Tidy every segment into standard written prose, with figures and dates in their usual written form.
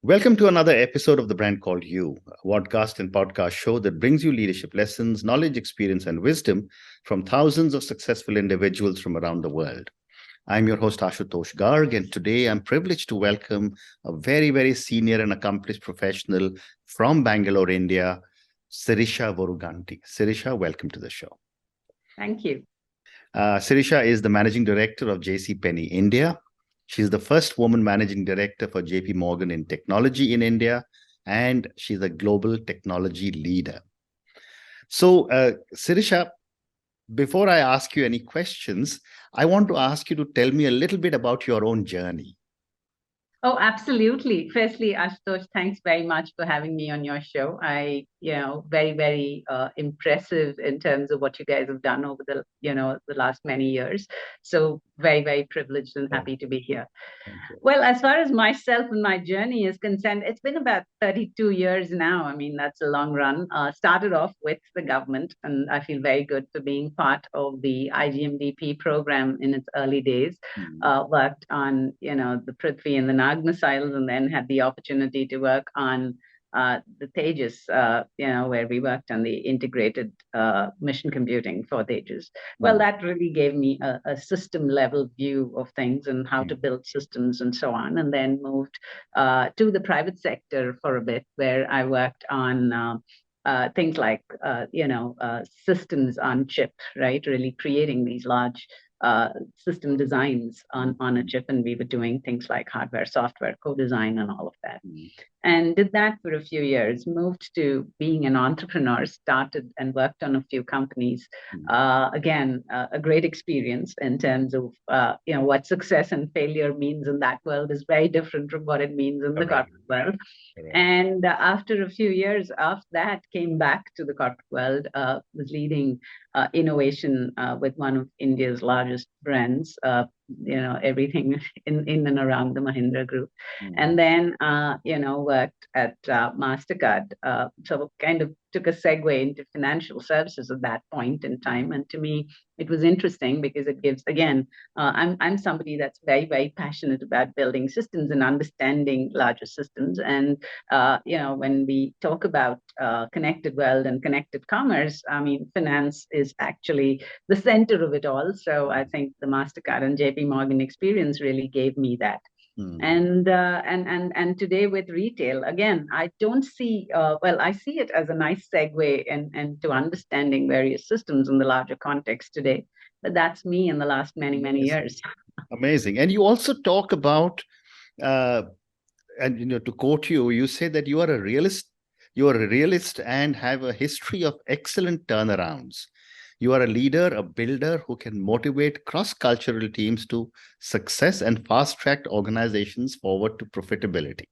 Welcome to another episode of The Brand Called You, a podcast and podcast show that brings you leadership lessons, knowledge, experience, and wisdom from thousands of successful individuals from around the world. I'm your host, Ashutosh Garg, and today I'm privileged to welcome a very, very senior and accomplished professional from Bangalore, India, Sirisha Voruganti. Sirisha, welcome to the show. Thank you. Sirisha is the managing director of JCPenney India. She's the first woman managing director for JP Morgan in technology in India, and she's a global technology leader. So, Sirisha, before I ask you any questions, I want to ask you to tell me a little bit about your own journey. Oh, absolutely. Firstly, Ashutosh, thanks very much for having me on your show. Very, very impressive in terms of what you guys have done over the last many years. So very, very privileged and happy to be here. Well, as far as myself and my journey is concerned, it's been about 32 years now. I mean, that's a long run. Started off with the government, and I feel very good for being part of the IGMDP program in its early days. Worked on, the Prithvi and the Nag missiles, and then had the opportunity to work on the Tejas, where we worked on the integrated mission computing for Tejas. Well, that really gave me a system level view of things and how to build systems and so on. And then moved to the private sector for a bit, where I worked on things like, systems on chip, right? Really creating these large system designs on a chip, and we were doing things like hardware, software, co-design, and all of that. And did that for a few years, moved to being an entrepreneur, started and worked on a few companies. Again, a great experience in terms of, what success and failure means in that world is very different from what it means in the corporate world. And after a few years of that, came back to the corporate world, was leading innovation with one of India's largest brands, everything in and around the Mahindra Group. And then, worked at MasterCard. So kind of took a segue into financial services at that point in time. And to me, it was interesting because it gives, again, I'm somebody that's very, very passionate about building systems and understanding larger systems. And, when we talk about connected world and connected commerce, I mean, finance is actually the center of it all. So I think the MasterCard and JP Morgan experience really gave me that. And today with retail, again, I don't see, I see it as a nice segue and to understanding various systems in the larger context today. But that's me in the last many, many years. Amazing. And you also talk about, to quote you, you say that you are a realist and have a history of excellent turnarounds. You are a leader, a builder who can motivate cross-cultural teams to success and fast-track organizations forward to profitability.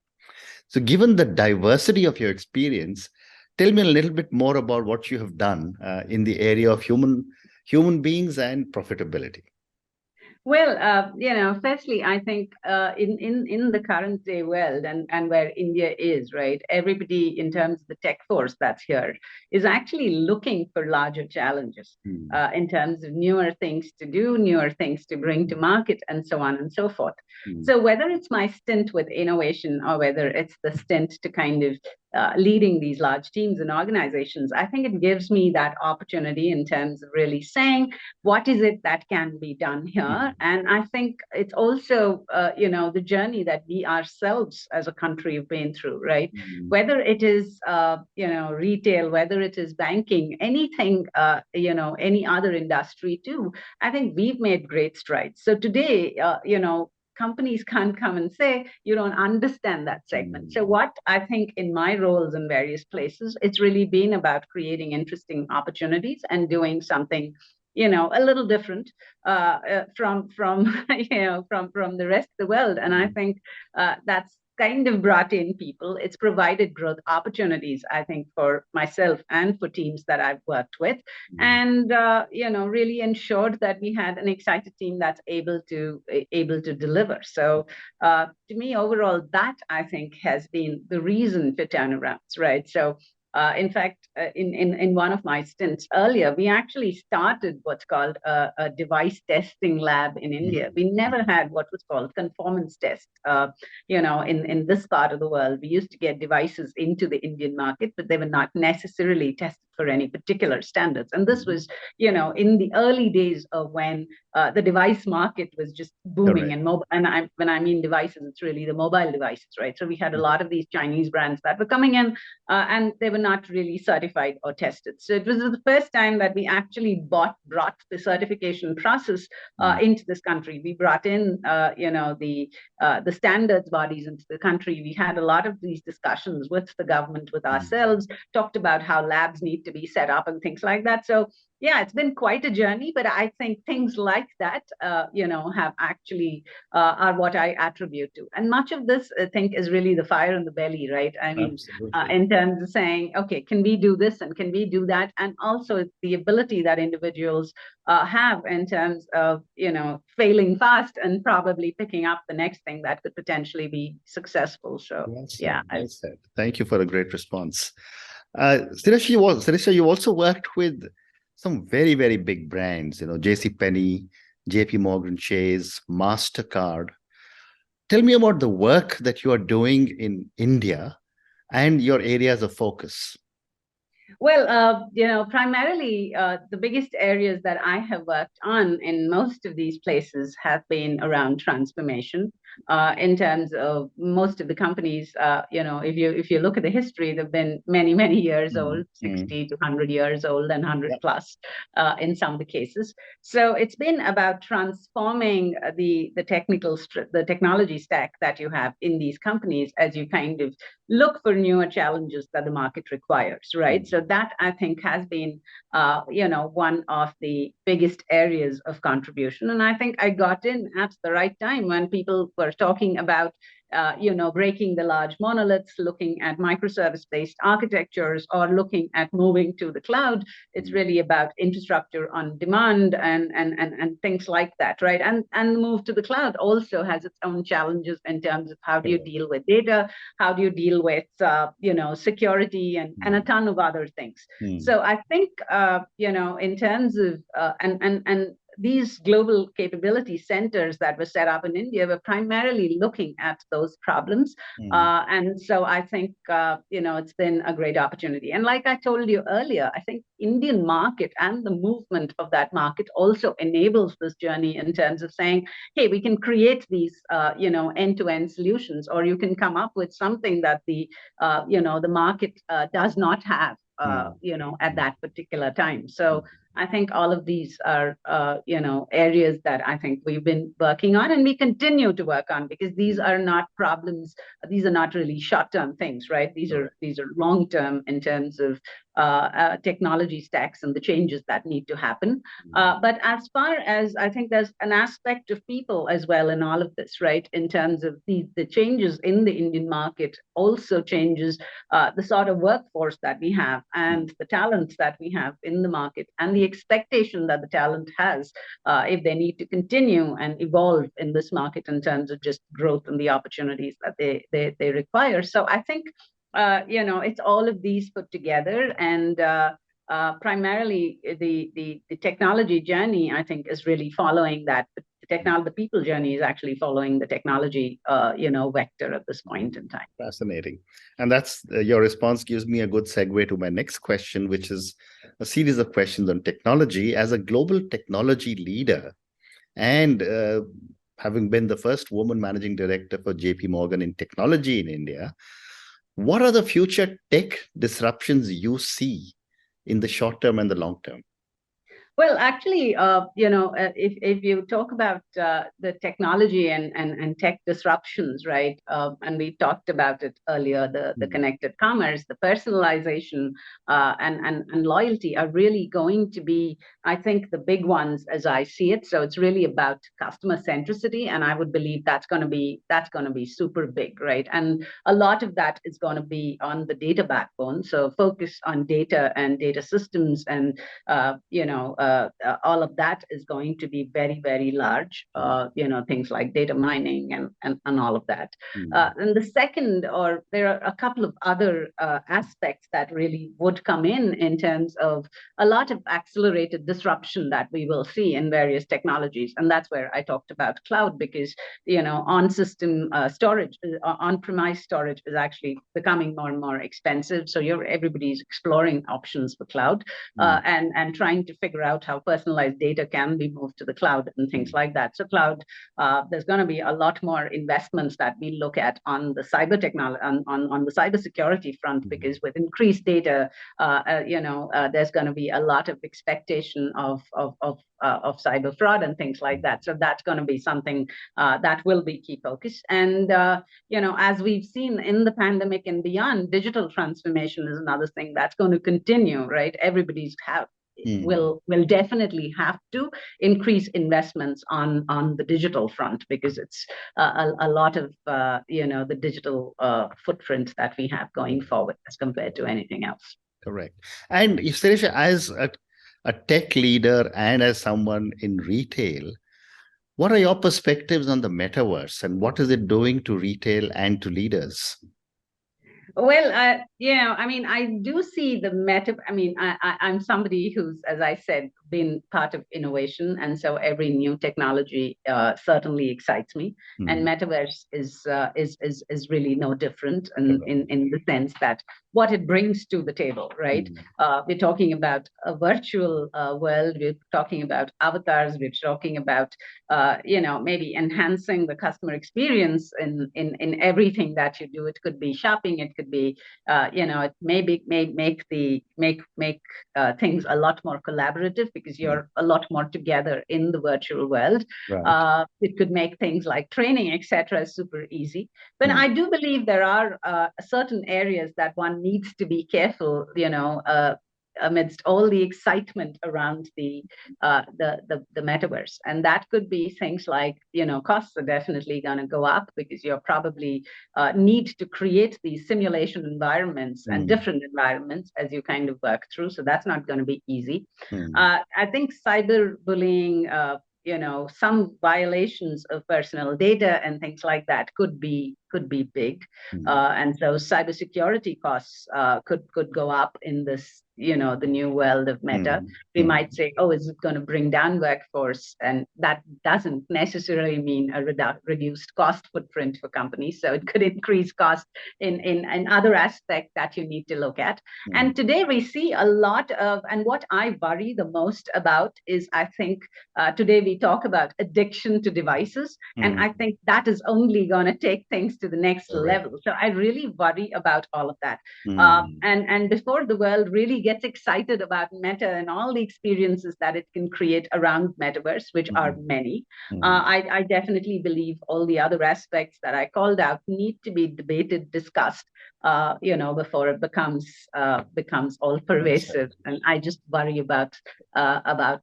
So given the diversity of your experience, tell me a little bit more about what you have done in the area of human beings and profitability. Well, firstly, I think in the current day world and where India is, right, everybody in terms of the tech force that's here is actually looking for larger challenges in terms of newer things to do, newer things to bring to market, and so on and so forth. So whether it's my stint with innovation or whether it's the stint to kind of leading these large teams and organizations, I think it gives me that opportunity in terms of really saying, what is it that can be done here? And I think it's also, the journey that we ourselves as a country have been through, right? Whether it is, retail, whether it is banking, anything, any other industry too, I think we've made great strides. So today, companies can't come and say, you don't understand that segment. So what I think in my roles in various places, it's really been about creating interesting opportunities and doing something, a little different from the rest of the world. And I think that's kind of brought in people. It's provided growth opportunities, I think, for myself and for teams that I've worked with, and really ensured that we had an excited team that's able to deliver. So to me, overall, that I think has been the reason for turnarounds, right? So In fact, in one of my stints earlier, we actually started what's called a device testing lab in India. We never had what was called conformance test. In this part of the world, we used to get devices into the Indian market, but they were not necessarily tested for any particular standards. And this was, in the early days of when the device market was just booming. Correct. And mobile, and when I mean devices, it's really the mobile devices, right? So we had a lot of these Chinese brands that were coming in, and they were not really certified or tested. So it was the first time that we actually brought the certification process into this country. We brought in, the standards bodies into the country. We had a lot of these discussions with the government, with ourselves, talked about how labs need to be set up and things like that. So yeah, it's been quite a journey, but I think things like that, have actually are what I attribute to. And much of this, I think, is really the fire in the belly, right? I mean, in terms of saying, okay, can we do this and can we do that? And also the ability that individuals have in terms of, failing fast and probably picking up the next thing that could potentially be successful. So, Well said. Thank you for a great response. Sirisha, you also worked with some very, very big brands, JCPenney, JP Morgan Chase, MasterCard. Tell me about the work that you are doing in India and your areas of focus. Well, primarily the biggest areas that I have worked on in most of these places have been around transformation. In terms of most of the companies, if you look at the history, they've been many, many years old, 60 to 100 years old and 100 plus in some of the cases. So it's been about transforming the technology stack that you have in these companies as you kind of look for newer challenges that the market requires, right? So that, I think, has been, one of the biggest areas of contribution. And I think I got in at the right time when people were talking about breaking the large monoliths, looking at microservice-based architectures, or looking at moving to the cloud. It's really about infrastructure on demand and things like that, right? And the move to the cloud also has its own challenges in terms of how do you deal with data, how do you deal with security and a ton of other things. So I think in terms of and these global capability centers that were set up in India were primarily looking at those problems. And so I think, it's been a great opportunity. And like I told you earlier, I think Indian market and the movement of that market also enables this journey in terms of saying, hey, we can create these, end-to-end solutions, or you can come up with something that the market does not have, at that particular time. So I think all of these are, areas that I think we've been working on and we continue to work on, because these are not problems. These are not really short-term things, right? These are long-term in terms of technology stacks and the changes that need to happen. But as far as, I think there's an aspect of people as well in all of this, right? In terms of the changes in the Indian market also changes the sort of workforce that we have and the talents that we have in the market and the expectation that the talent has if they need to continue and evolve in this market in terms of just growth and the opportunities that they require. So I think it's all of these put together, and primarily the technology journey, I think, is really following that. The people journey is actually following the technology, vector at this point in time. Fascinating. And that's your response gives me a good segue to my next question, which is a series of questions on technology. As a global technology leader, and having been the first woman managing director for JP Morgan in technology in India, what are the future tech disruptions you see in the short term and the long term? Well, actually, if you talk about the technology and tech disruptions, right, and we talked about it earlier, the connected commerce, the personalization, and loyalty are really going to be, I think, the big ones as I see it. So it's really about customer centricity, and I would believe that's going to be super big, right? And a lot of that is going to be on the data backbone. So focus on data and data systems and all of that is going to be very, very large, things like data mining and all of that. And the second, or there are a couple of other aspects that really would come in terms of a lot of accelerated disruption that we will see in various technologies. And that's where I talked about cloud, because, on-system storage, on-premise storage is actually becoming more and more expensive. So everybody's exploring options for cloud and trying to figure out how personalized data can be moved to the cloud and things like that. So cloud, there's going to be a lot more investments that we look at on the cyber technology, on the cybersecurity front, because with increased data, there's going to be a lot of expectation of cyber fraud and things like that. So that's going to be something that will be key focus. And as we've seen in the pandemic and beyond, digital transformation is another thing that's going to continue, right? Everybody's will definitely have to increase investments on the digital front, because it's a lot of the digital footprint that we have going forward as compared to anything else. Correct. And Sirisha, as a tech leader and as someone in retail, what are your perspectives on the metaverse, and what is it doing to retail and to leaders? Well, I do see the I'm somebody who's, as I said, been part of innovation. And so every new technology certainly excites me. And Metaverse is really no different in the sense that what it brings to the table, right? We're talking about a virtual world. We're talking about avatars. We're talking about, maybe enhancing the customer experience in everything that you do. It could be shopping. It could be, it may make things a lot more collaborative, because you're a lot more together in the virtual world. Right. It could make things like training, etc., super easy. But I do believe there are certain areas that one needs to be careful, amidst all the excitement around the metaverse. And that could be things like, costs are definitely going to go up, because you're probably need to create these simulation environments and different environments as you kind of work through. So that's not going to be easy. I think cyberbullying, some violations of personal data and things like that could be big. And so cybersecurity costs could go up in this, the new world of Meta. We might say, oh, is it going to bring down workforce? And that doesn't necessarily mean a reduced cost footprint for companies. So it could increase cost in other aspects that you need to look at. And today we see a lot of, and what I worry the most about is, I think today we talk about addiction to devices. And I think that is only going to take things to the next level. So I really worry about all of that. And before the world really gets excited about Meta and all the experiences that it can create around Metaverse, which are many, I definitely believe all the other aspects that I called out need to be debated, discussed, before it becomes all pervasive. And I just worry about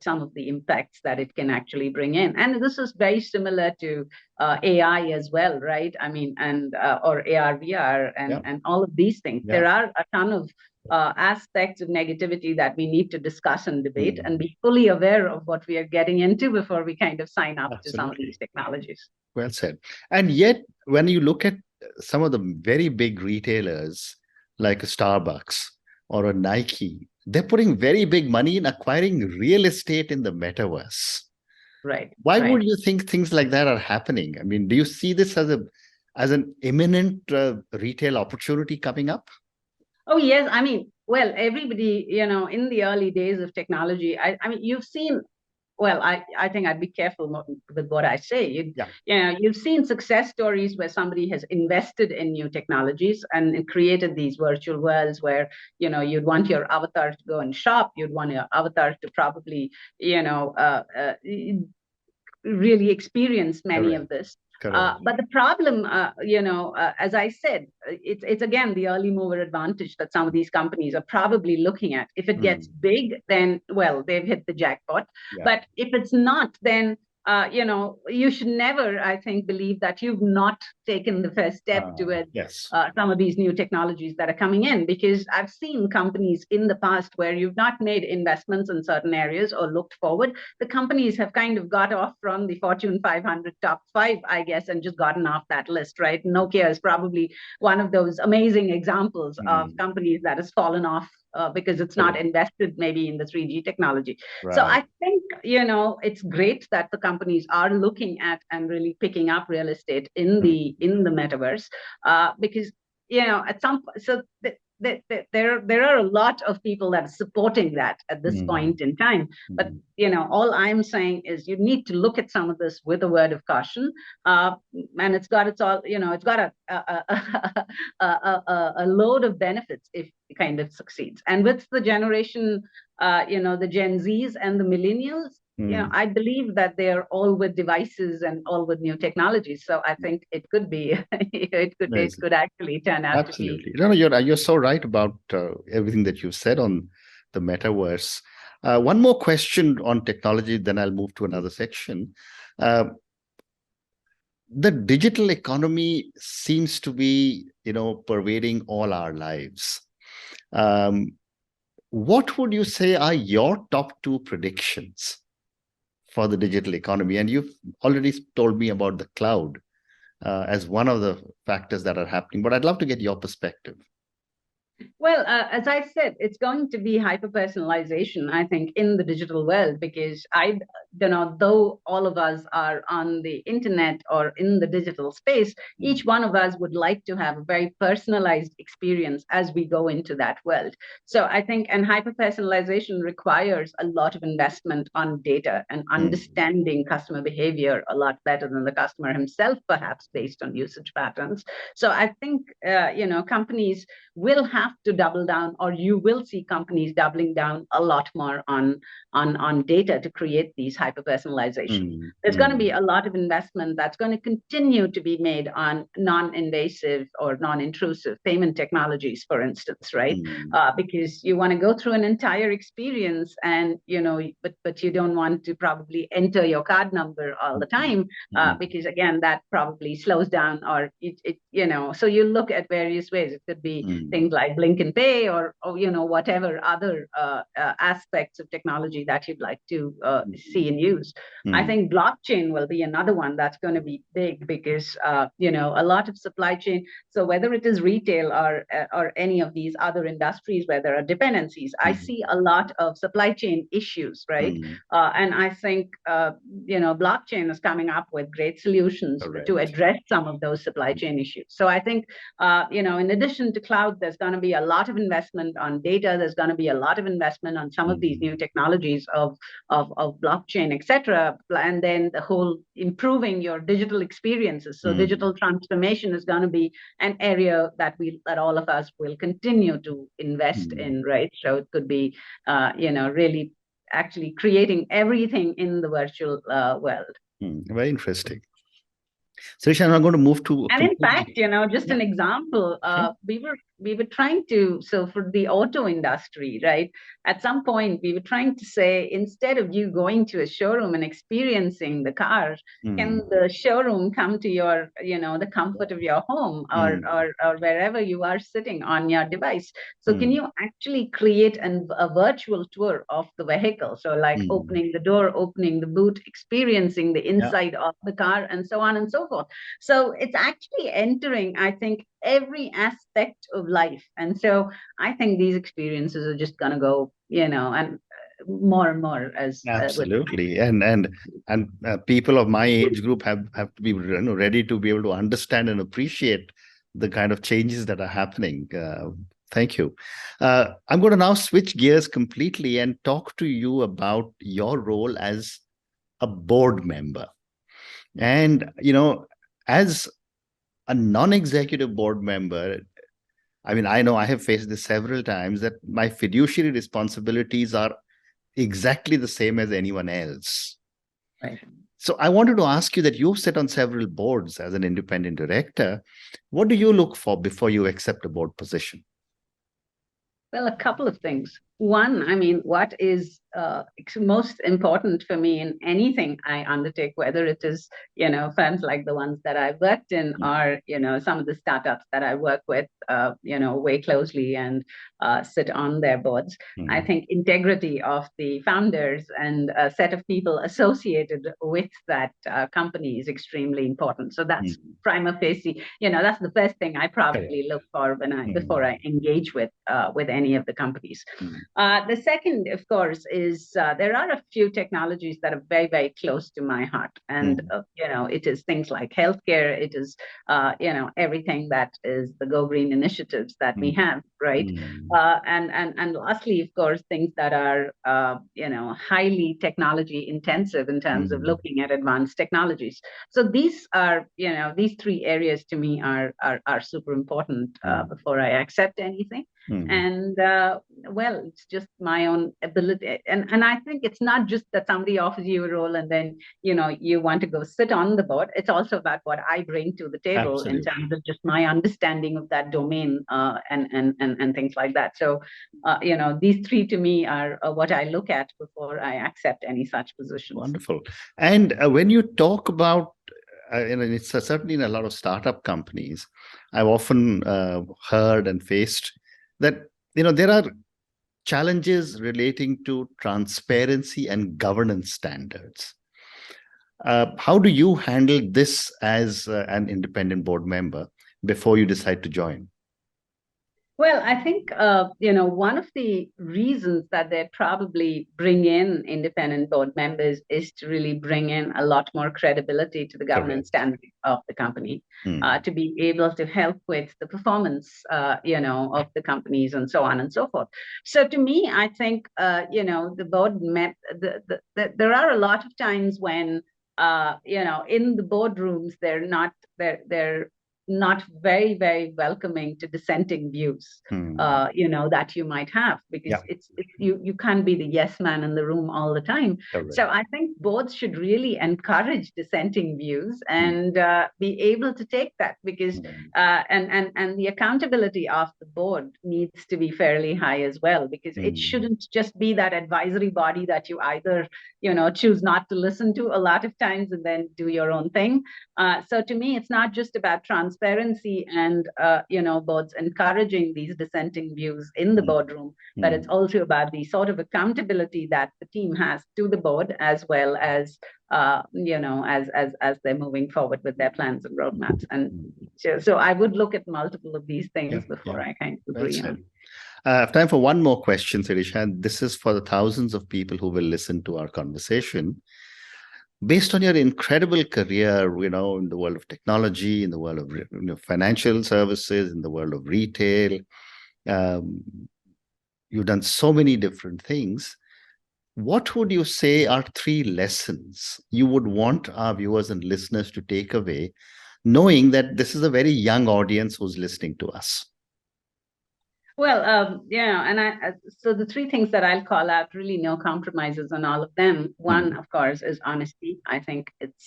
some of the impacts that it can actually bring in. And this is very similar to AI as well, right? I mean, and or AR, VR, and all of these things. There are a ton of aspects of negativity that we need to discuss and debate and be fully aware of what we are getting into before we kind of sign up to some of these technologies. Well said. And yet, when you look at some of the very big retailers like a Starbucks or a Nike, they're putting very big money in acquiring real estate in the metaverse. Right. Why would you think things like that are happening? I mean, do you see this as an imminent retail opportunity coming up? Oh, yes. I mean, well, everybody, in the early days of technology, I mean, you've seen, well, I think I'd be careful with what I say. You've seen success stories where somebody has invested in new technologies and created these virtual worlds where, you'd want your avatar to go and shop. You'd want your avatar to probably, really experience many of this. But the problem, as I said, it's again the early mover advantage that some of these companies are probably looking at. If it gets big, then, well, they've hit the jackpot. But if it's not, then you should never, I think, believe that you've not taken the first step towards yes. some of these new technologies that are coming in, because I've seen companies in the past where you've not made investments in certain areas or looked forward. The companies have kind of got off from the Fortune 500 top 5, I guess, and just gotten off that list, right? Nokia is probably one of those amazing examples of companies that has fallen off because it's not invested maybe in the 3G technology. Right. So I think, it's great that the companies are looking at and really picking up real estate in the metaverse, because, at some so there are a lot of people that are supporting that at this point in time. But all I'm saying is you need to look at some of this with a word of caution, and it's got a load of benefits if it kind of succeeds. And with the generation, the Gen Zs and the millennials, I believe that they're all with devices and all with new technologies. So I think it could be, it could actually turn out to be. Absolutely. No, you're so right about everything that you said on the metaverse. One more question on technology, then I'll move to another section. The digital economy seems to be, pervading all our lives. What would you say are your top 2 predictions for the digital economy? And you've already told me about the cloud as one of the factors that are happening, but I'd love to get your perspective. Well, as I said, it's going to be hyper-personalization, I think, in the digital world, because though all of us are on the internet or in the digital space, each one of us would like to have a very personalized experience as we go into that world. So I think, and hyper-personalization requires a lot of investment on data and understanding customer behavior a lot better than the customer himself, perhaps based on usage patterns. So I think, companies will have to double down, or you will see companies doubling down a lot more on data to create these hyper-personalization. There's going to be a lot of investment that's going to continue to be made on non-invasive or non-intrusive payment technologies, for instance, right? Because you want to go through an entire experience, and but you don't want to probably enter your card number all the time, because again, that probably slows down, or so you look at various ways. It could be things like Blink and Pay, or whatever other aspects of technology that you'd like to see and use. I think blockchain will be another one that's going to be big, because a lot of supply chain. So whether it is retail or any of these other industries where there are dependencies, I see a lot of supply chain issues, right? And I think blockchain is coming up with great solutions to address some of those supply chain issues. So I think in addition to cloud, there's going to be a lot of investment on data. There's going to be a lot of investment on some of these new technologies of blockchain, etc. And then the whole improving your digital experiences. So digital transformation is going to be an area that all of us will continue to invest in, right? So it could be, really actually creating everything in the virtual world. Very interesting. Sirisha, I'm going to move to. And in fact, just an example, we were trying to, so for the auto industry, right? At some point, we were trying to say, instead of you going to a showroom and experiencing the car, can the showroom come to your, the comfort of your home, or wherever you are sitting on your device? So can you actually create a virtual tour of the vehicle? So like opening the door, opening the boot, experiencing the inside of the car, and so on and so forth. So it's actually entering, I think, every aspect of life. And so I think these experiences are just going to go, and more as absolutely. And people of my age group have to be ready to be able to understand and appreciate the kind of changes that are happening. Thank you. I'm going to now switch gears completely and talk to you about your role as a board member. And, as a non-executive board member, I mean, I know I have faced this several times, that my fiduciary responsibilities are exactly the same as anyone else. Right. So I wanted to ask you that you've sat on several boards as an independent director. What do you look for before you accept a board position? Well, a couple of things. One, I mean, what is most important for me in anything I undertake, whether it is, firms like the ones that I've worked in, or, some of the startups that I work with, way closely and sit on their boards. I think integrity of the founders and a set of people associated with that company is extremely important. So that's prima facie, that's the first thing I probably look for before I engage with any of the companies. The second, of course, is there are a few technologies that are very, very close to my heart. And, it is things like healthcare. It is, everything that is the Go Green initiatives that we have, right? And lastly, of course, things that are, highly technology intensive in terms of looking at advanced technologies. So these are, these three areas to me are super important before I accept anything. And well, it's just my own ability, and I think it's not just that somebody offers you a role and then you want to go sit on the board. It's also about what I bring to the table in terms of just my understanding of that domain and things like that. So these three to me are what I look at before I accept any such positions. Wonderful. And when you talk about it's certainly in a lot of startup companies, I've often heard and faced that there are challenges relating to transparency and governance standards. How do you handle this as an independent board member before you decide to join? Well, I think, one of the reasons that they probably bring in independent board members is to really bring in a lot more credibility to the governance standard of the company, to be able to help with the performance, of the companies and so on and so forth. So to me, I think, the board there are a lot of times when, in the boardrooms, they're not very, very welcoming to dissenting views, that you might have, because you can't be the yes man in the room all the time. So I think boards should really encourage dissenting views and be able to take that, because and the accountability of the board needs to be fairly high as well, because it shouldn't just be that advisory body that you either choose not to listen to a lot of times and then do your own thing. So to me, it's not just about transparency and boards encouraging these dissenting views in the boardroom, but it's also about the sort of accountability that the team has to the board, as well as as they're moving forward with their plans and roadmaps. And so I would look at multiple of these things before I kind of agree on. I have time for one more question, Sirisha, and this is for the thousands of people who will listen to our conversation. Based on your incredible career, in the world of technology, in the world of financial services, in the world of retail, you've done so many different things. What would you say are 3 lessons you would want our viewers and listeners to take away, knowing that this is a very young audience who's listening to us? Well, and so the 3 things that I'll call out, really no compromises on all of them. One, of course, is honesty. I think it's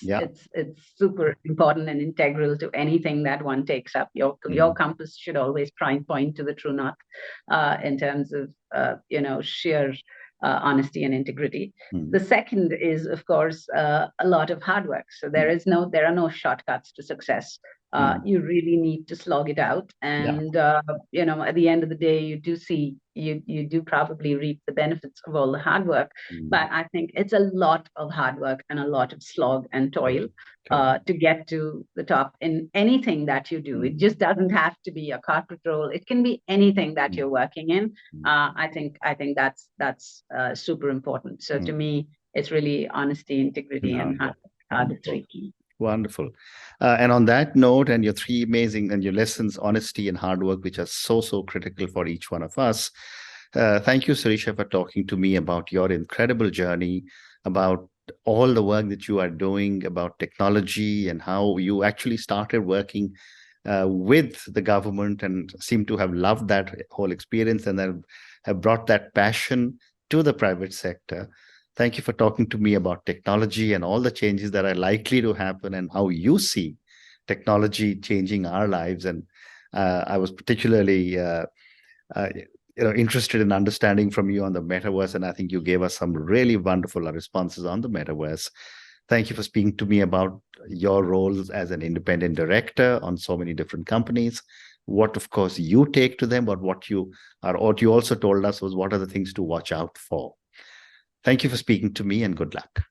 super important and integral to anything that one takes up. Your compass should always try and point to the true north in terms of sheer honesty and integrity. The second is, of course, a lot of hard work. So there are no shortcuts to success. You really need to slog it out, and at the end of the day, you do probably reap the benefits of all the hard work. But I think it's a lot of hard work and a lot of slog and toil to get to the top in anything that you do. It just doesn't have to be a corporate role. It can be anything that you're working in. I think that's super important. So to me, it's really honesty, integrity, and hard work are the 3 key. Wonderful. And on that note, and your 3 amazing and your lessons, honesty and hard work, which are so, so critical for each one of us. Thank you, Sirisha, for talking to me about your incredible journey, about all the work that you are doing, about technology, and how you actually started working with the government and seem to have loved that whole experience, and then have brought that passion to the private sector. Thank you for talking to me about technology and all the changes that are likely to happen, and how you see technology changing our lives. And I was particularly interested in understanding from you on the metaverse, and I think you gave us some really wonderful responses on the metaverse. Thank you for speaking to me about your roles as an independent director on so many different companies. What, of course, you take to them, but what you also told us was what are the things to watch out for. Thank you for speaking to me, and good luck.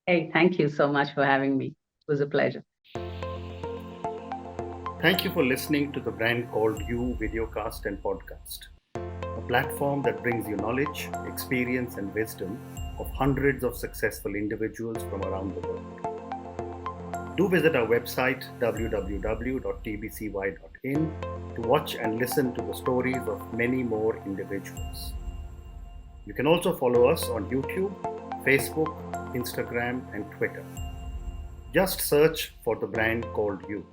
Hey, thank you so much for having me. It was a pleasure. Thank you for listening to the Brand Called You videocast and podcast, a platform that brings you knowledge, experience, and wisdom of hundreds of successful individuals from around the world. Do visit our website www.tbcy.in to watch and listen to the stories of many more individuals. You can also follow us on YouTube, Facebook, Instagram, and Twitter. Just search for the Brand Called You.